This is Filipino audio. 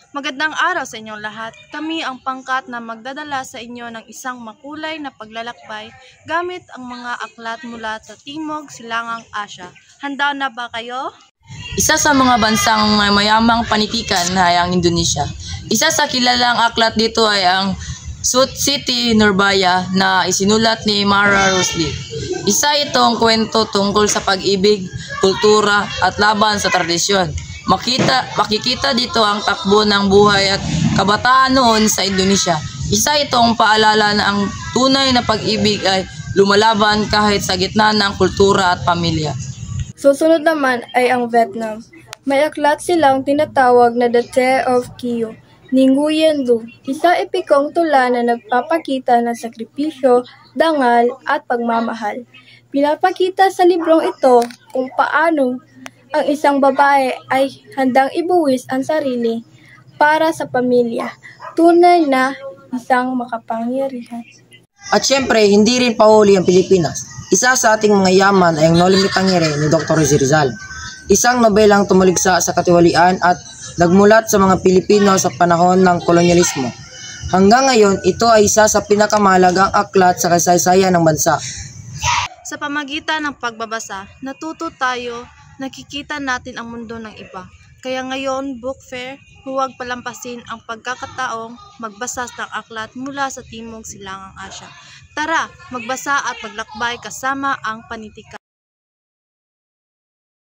Magandang araw sa inyong lahat. Kami ang pangkat na magdadala sa inyo ng isang makulay na paglalakbay gamit ang mga aklat mula sa Timog Silangang Asya. Handa na ba kayo? Isa sa mga bansang may mayamang panitikan ay ang Indonesia. Isa sa kilalang aklat dito ay ang Siti Nurbaya na isinulat ni Mara Rusli. Isa itong kwento tungkol sa pag-ibig, kultura at laban sa tradisyon. Makikita dito ang takbo ng buhay at kabataan noon sa Indonesia. Isa itong paalala na ang tunay na pag-ibig ay lumalaban kahit sa gitna ng kultura at pamilya. Susunod naman ay ang Vietnam. May aklat silang tinatawag na The Tale of Kiyo ni Nguyen Du, isa epikong tula na nagpapakita ng sakripisyo, dangal at pagmamahal. Pinapakita sa librong ito kung paano ang isang babae ay handang ibuwis ang sarili para sa pamilya, tunay na isang makapangyarihan. At syempre, hindi rin pahuli ang Pilipinas. Isa sa ating mga yaman ay ang Nolimitang Ngire ni Dr. Rizal. Isang nobelang tumuligsa sa katiwalian at nagmulat sa mga Pilipino sa panahon ng kolonyalismo. Hanggang ngayon, ito ay isa sa pinakamahalagang aklat sa kasaysayan ng bansa. Sa pamagitan ng pagbabasa, natuto tayo, nakikita natin ang mundo ng iba. Kaya ngayon, Book Fair, huwag palampasin ang pagkakataong magbasa ng aklat mula sa Timog Silangang Asya. Tara, magbasa at maglakbay kasama ang panitika.